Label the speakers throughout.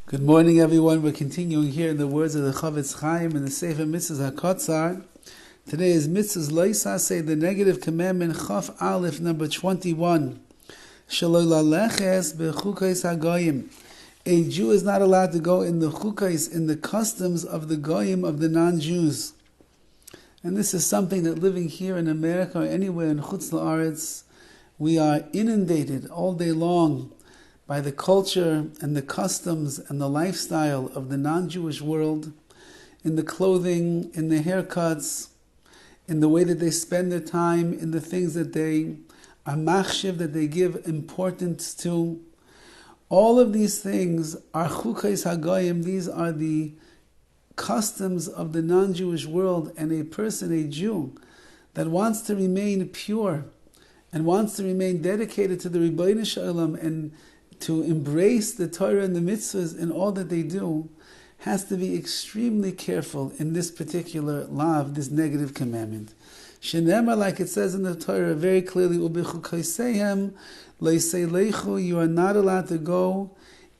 Speaker 1: Good morning, everyone. We're continuing here in the words of the Horowitz Chaim in the Sefer Mitzvah HaKotzar. Today is Mitzvah's Loisa, say the negative commandment, Chaf Aleph, number 21. Shelo laleches bechukos hagoyim. A Jew is not allowed to go in the chukos, in the customs of the goyim, of the non-Jews. And this is something that living here in America or anywhere in Chutz La'aretz, we are inundated all day long by the culture and the customs and the lifestyle of the non-Jewish world, in the clothing, in the haircuts, in the way that they spend their time, in the things that they are machshiv, that they give importance to. All of these things are chukos hagoyim. These are the customs of the non-Jewish world, and a person, a Jew, that wants to remain pure and wants to remain dedicated to the Rabbi Shalom and to embrace the Torah and the Mitzvahs in all that they do, has to be extremely careful in this particular law, this negative commandment. Shenema, like it says in the Torah very clearly, Ubechukoseihem leiseilechu, you are not allowed to go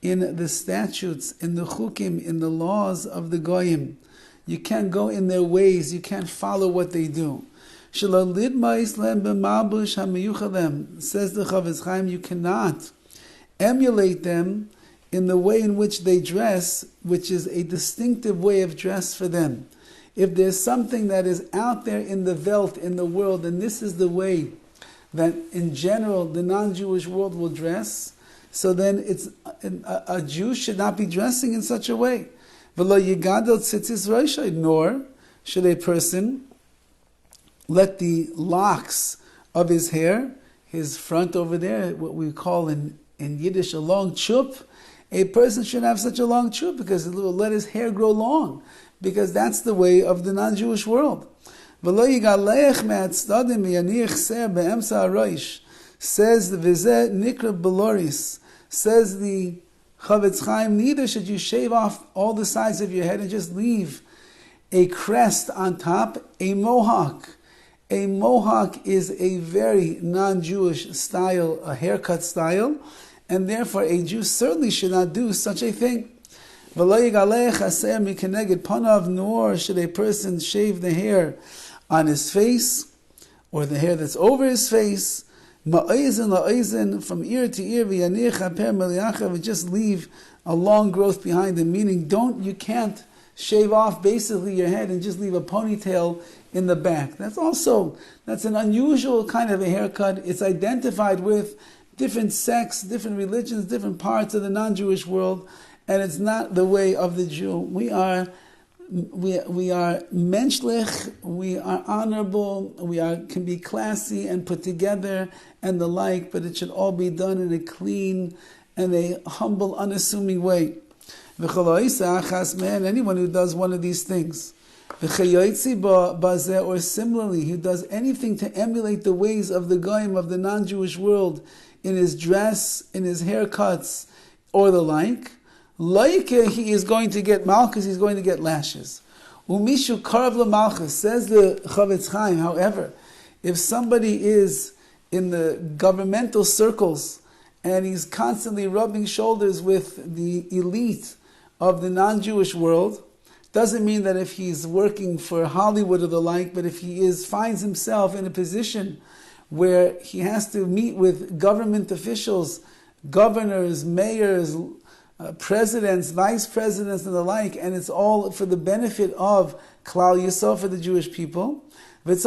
Speaker 1: in the statutes, in the chukim, in the laws of the goyim. You can't go in their ways, you can't follow what they do. Shelo lidmais lem b'malbush hamiyuchalem, says the Horowitz Chaim, you cannot emulate them in the way in which they dress, which is a distinctive way of dress for them. If there's something that is out there in the Welt, in the world, and this is the way that in general the non-Jewish world will dress, so then it's a Jew should not be dressing in such a way. Nor should a person let the locks of his hair, his front over there, what we call in Yiddish a long chup, a person should have such a long chup because it will let his hair grow long, because that's the way of the non-Jewish world. Says the Vizeh Nikra Beloris, says the Horowitz Chaim, neither should you shave off all the sides of your head and just leave a crest on top, a mohawk. A mohawk is a very non-Jewish style, a haircut style, and therefore a Jew certainly should not do such a thing. Nor should a person shave the hair on his face, or the hair that's over his face, from ear to ear, and just leave a long growth behind him, meaning you can't shave off basically your head and just leave a ponytail in the back. That's an unusual kind of a haircut. It's identified with different sects, different religions, different parts of the non-Jewish world, and it's not the way of the Jew. We are menschlich, we are honorable, can be classy and put together and the like, but it should all be done in a clean and a humble, unassuming way. Anyone who does one of these things, or similarly, who does anything to emulate the ways of the goyim of the non-Jewish world, in his dress, in his haircuts, or the like he is going to get malchus, he's going to get lashes. Umishu karav l'malchus, says the Horowitz Chaim, however, if somebody is in the governmental circles and he's constantly rubbing shoulders with the elite of the non-Jewish world, doesn't mean that if he's working for Hollywood or the like, but if he finds himself in a position where he has to meet with government officials, governors, mayors, presidents, vice presidents, and the like, and it's all for the benefit of Klal Yisrael, for the Jewish people. And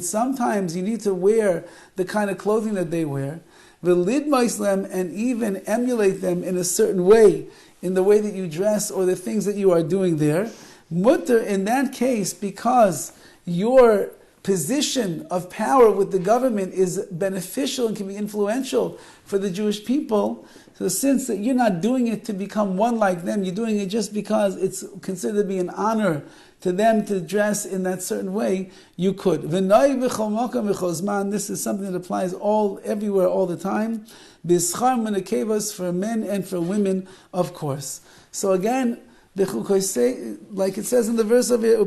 Speaker 1: sometimes you need to wear the kind of clothing that they wear, and even emulate them in a certain way, in the way that you dress or the things that you are doing there. Mutter, in that case, because your position of power with the government is beneficial and can be influential for the Jewish people, so since that you're not doing it to become one like them, you're doing it just because it's considered to be an honor to them to dress in that certain way, you could. This is something that applies everywhere, all the time. For men and for women, of course. So again, like it says in the verse of it,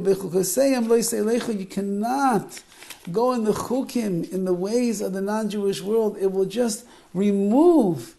Speaker 1: you cannot go in the chukim, in the ways of the non-Jewish world. It will just remove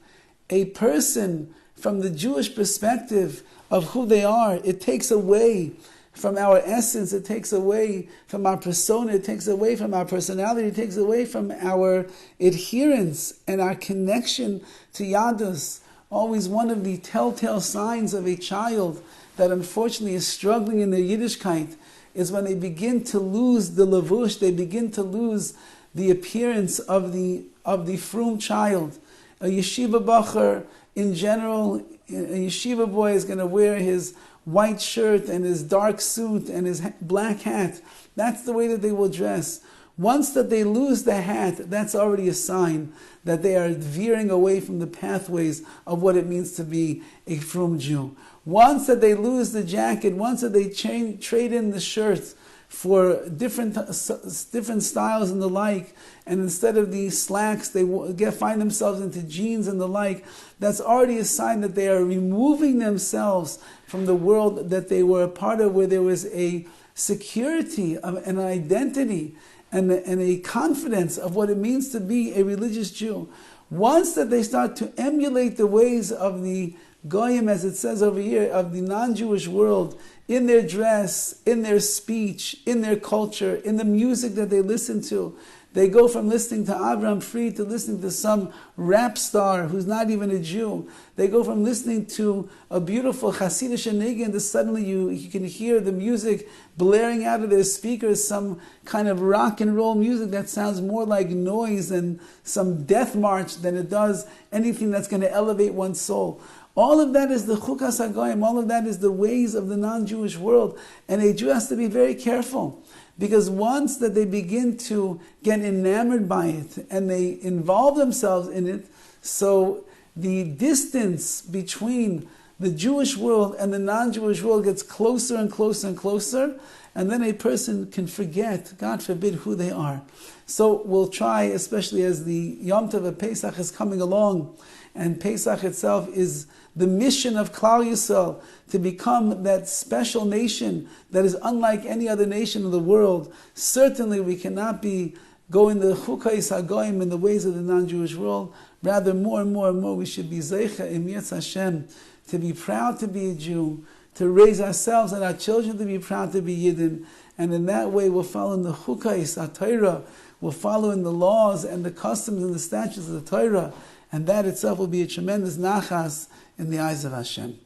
Speaker 1: a person from the Jewish perspective of who they are. It takes away from our essence, it takes away from our persona, it takes away from our personality, it takes away from our adherence and our connection to Yadus. Always one of the telltale signs of a child that unfortunately is struggling in their Yiddishkeit is when they begin to lose the lavush, they begin to lose the appearance of the frum child. A yeshiva bacher, in general, a yeshiva boy is going to wear his white shirt and his dark suit and his black hat. That's the way that they will dress. Once that they lose the hat, that's already a sign that they are veering away from the pathways of what it means to be a frum Jew. Once that they lose the jacket, once that they trade in the shirts for different styles and the like, and instead of the slacks, they find themselves into jeans and the like, that's already a sign that they are removing themselves from the world that they were a part of, where there was a security and an identity and a confidence of what it means to be a religious Jew. Once that they start to emulate the ways of the Goyim, as it says over here, of the non-Jewish world, in their dress, in their speech, in their culture, in the music that they listen to. They go from listening to Avram Fried to listening to some rap star who's not even a Jew. They go from listening to a beautiful Hasidic niggun to suddenly you can hear the music blaring out of their speakers, some kind of rock and roll music that sounds more like noise and some death march than it does anything that's going to elevate one's soul. All of that is the chukas hagoyim, all of that is the ways of the non-Jewish world. And a Jew has to be very careful, because once that they begin to get enamored by it and they involve themselves in it, so the distance between the Jewish world and the non-Jewish world gets closer and closer and closer, and then a person can forget, God forbid, who they are. So we'll try, especially as the Yom Tov of Pesach is coming along, and Pesach itself is the mission of Klal Yisrael, to become that special nation that is unlike any other nation in the world. Certainly we cannot be going the chukais hagoyim in the ways of the non-Jewish world. Rather, more and more and more we should be zeicha im Yetz Hashem, to be proud to be a Jew, to raise ourselves and our children to be proud to be Yidden, and in that way we'll follow in the chukais, HaTorah, we'll follow in the laws and the customs and the statutes of the Torah, and that itself will be a tremendous nachas in the eyes of Hashem.